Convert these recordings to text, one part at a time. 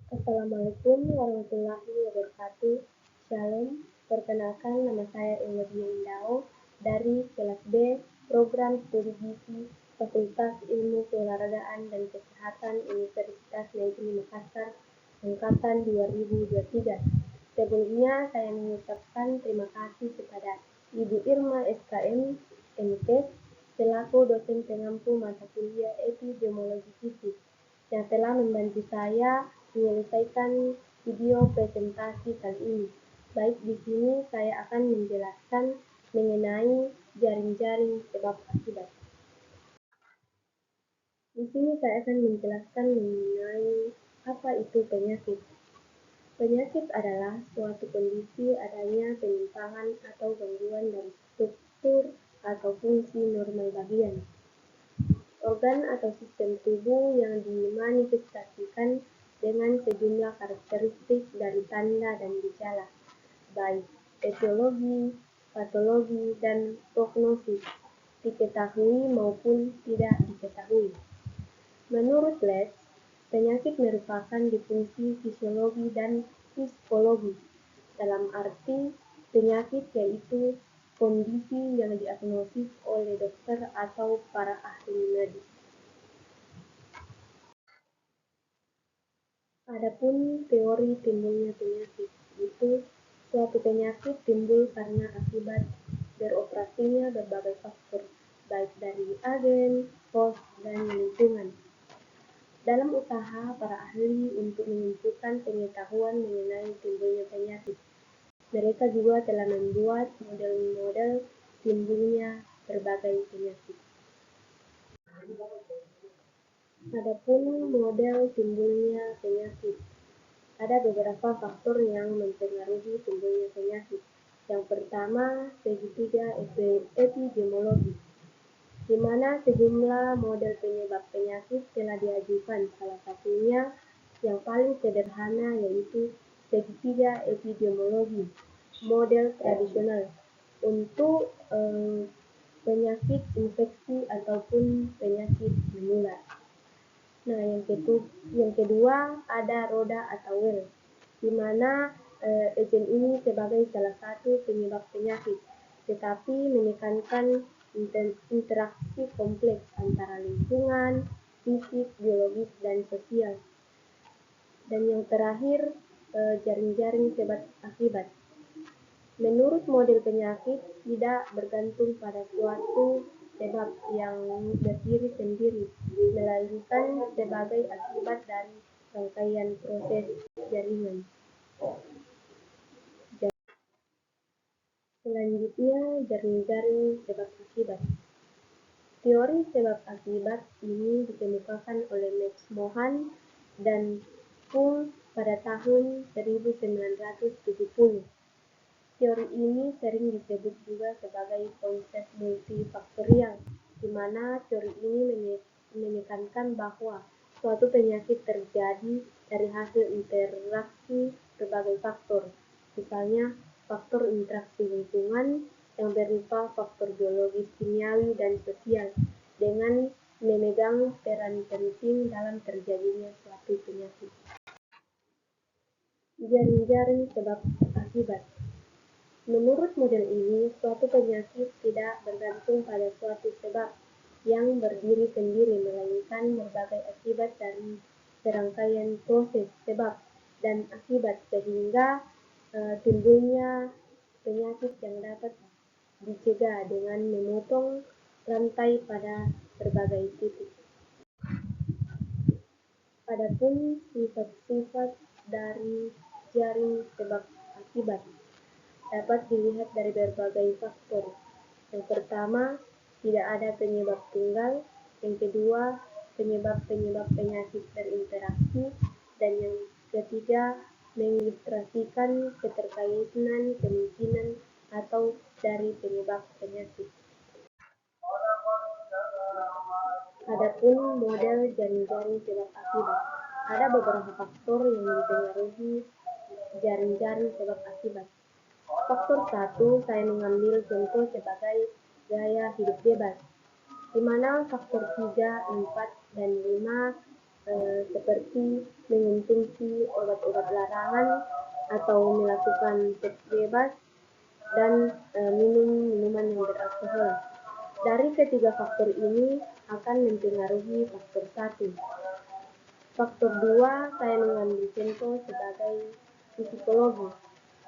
Assalamualaikum warahmatullahi wabarakatuh. Shalom, perkenalkan nama saya Elodie Indao dari kelas B Program Studi Gizi Fakultas Ilmu Keolahragaan dan Kesehatan Universitas Negeri Makassar Angkatan 2023. Sebelumnya saya mengucapkan terima kasih kepada Ibu Irma SKM MTes selaku dosen pengampu mata kuliah Epidemiologi Fisik yang telah membantu saya menyelesaikan video presentasi kali ini. Baik, di sini saya akan menjelaskan mengenai jaring-jaring sebab akibat. Di sini saya akan menjelaskan mengenai apa itu penyakit. Penyakit adalah suatu kondisi adanya penyimpangan atau gangguan dari struktur atau fungsi normal bagian, organ atau sistem tubuh yang dimanifestasikan dengan sejumlah karakteristik dari tanda dan gejala, baik etiologi, patologi, dan prognosis, diketahui maupun tidak diketahui. Menurut Lesch, penyakit merupakan disfungsi fisiologi dan psikologi. Dalam arti, penyakit yaitu kondisi yang diagnosis oleh dokter atau para ahli medis. Adapun teori timbulnya penyakit, itu suatu penyakit timbul karena akibat beroperasinya berbagai faktor, baik dari agen, host, dan lingkungan. Dalam usaha para ahli untuk menentukan pengetahuan mengenai timbulnya penyakit, mereka juga telah membuat model-model timbulnya berbagai penyakit. Adapun model timbulnya penyakit, ada beberapa faktor yang mempengaruhi timbulnya penyakit. Yang pertama, segitiga epidemiologi, di mana sejumlah model penyebab penyakit telah diajukan. Salah satunya yang paling sederhana yaitu segitiga epidemiologi, model tradisional untuk penyakit infeksi ataupun penyakit menular. Nah, yang kedua ada roda atau well, di mana agent ini sebagai salah satu penyebab penyakit, tetapi menekankan interaksi kompleks antara lingkungan, fisik, biologis, dan sosial. Dan yang terakhir, jaring-jaring sebab akibat. Menurut model penyakit, tidak bergantung pada suatu sebab yang berdiri sendiri, melainkan sebagai akibat dari rangkaian proses jaringan. Selanjutnya, jaring-jaring sebab akibat. Teori sebab akibat ini dikemukakan oleh Max Mohan dan Poole pada tahun 1970. Teori ini sering disebut juga sebagai konsep multifaktorial, di mana teori ini menekankan bahwa suatu penyakit terjadi dari hasil interaksi berbagai faktor, misalnya faktor interaksi lingkungan yang berupa faktor biologis, kimiawi, dan sosial, dengan memegang peran penting dalam terjadinya suatu penyakit. Jaring-jaring sebab akibat. Menurut model ini, suatu penyakit tidak bergantung pada suatu sebab yang berdiri sendiri, melainkan berbagai akibat dari serangkaian proses sebab dan akibat, sehingga timbulnya penyakit yang dapat dicegah dengan memotong rantai pada berbagai titik. Adapun sifat-sifat dari jaring sebab akibat dapat dilihat dari berbagai faktor. Yang pertama, tidak ada penyebab tunggal. Yang kedua, penyebab-penyebab penyakit berinteraksi. Dan yang ketiga, mengilustrasikan keterkaitan kemungkinan atau dari penyebab penyakit. Adapun model jaring-jaring sebab akibat, ada beberapa faktor yang mempengaruhi jaring-jaring sebab akibat. Faktor 1, saya mengambil contoh sebagai gaya hidup bebas, di mana faktor 3, 4, dan 5 seperti mengonsumsi obat-obat larangan atau melakukan seks bebas dan minum minuman yang beralkohol. Dari ketiga faktor ini akan mempengaruhi faktor 1. Faktor 2 saya mengambil contoh sebagai psikologi,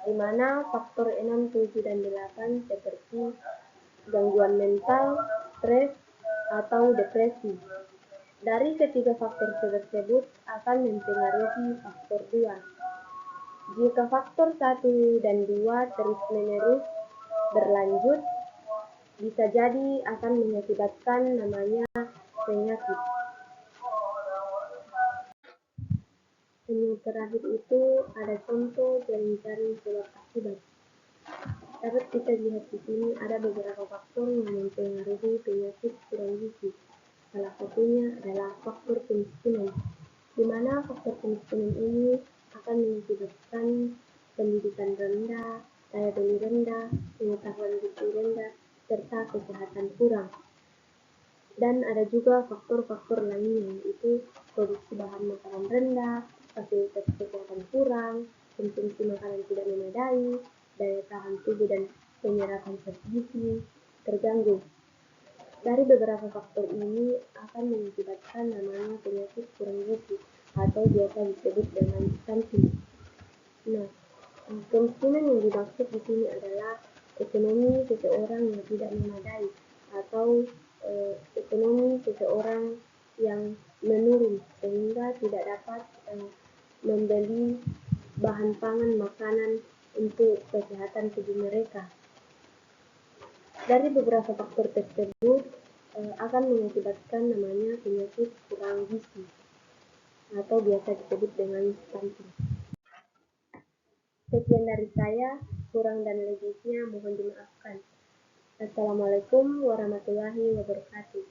di mana faktor 6, 7, dan 8 seperti gangguan mental, stres, atau depresi. Dari ketiga faktor tersebut akan mempengaruhi faktor 2. Jika faktor 1 dan 2 terus-menerus berlanjut, bisa jadi akan mengakibatkan namanya penyakit. Yang terakhir itu ada contoh jaring-jaring sebab akibat. Dapat kita lihat di sini ada beberapa faktor yang mempengaruhi penyakit kurang gizi. Salah satunya adalah faktor kemiskinan, di mana faktor kemiskinan ini akan mengakibatkan pendidikan rendah, daya beli rendah, pengetahuan gizi rendah, serta kesehatan kurang. Dan ada juga faktor-faktor lainnya, yaitu produksi bahan makanan rendah, fasilitas kesehatan kurang, konsumsi makanan tidak memadai, daya tahan tubuh dan penyerapan zat gizi terganggu. Dari beberapa faktor ini akan mengakibatkan namanya penyakit kurang gizi atau biasa disebut dengan stunting. Nah, kemiskinan yang dimaksud di sini adalah ekonomi seseorang yang tidak memadai atau ekonomi seseorang yang menurun sehingga tidak dapat membeli bahan pangan makanan untuk kesehatan tubuh mereka. Dari beberapa faktor tersebut akan mengakibatkan namanya penyakit kurang gizi atau biasa disebut dengan stunting. Sekian dari saya, kurang dan lebihnya mohon dimaafkan. Assalamualaikum warahmatullahi wabarakatuh.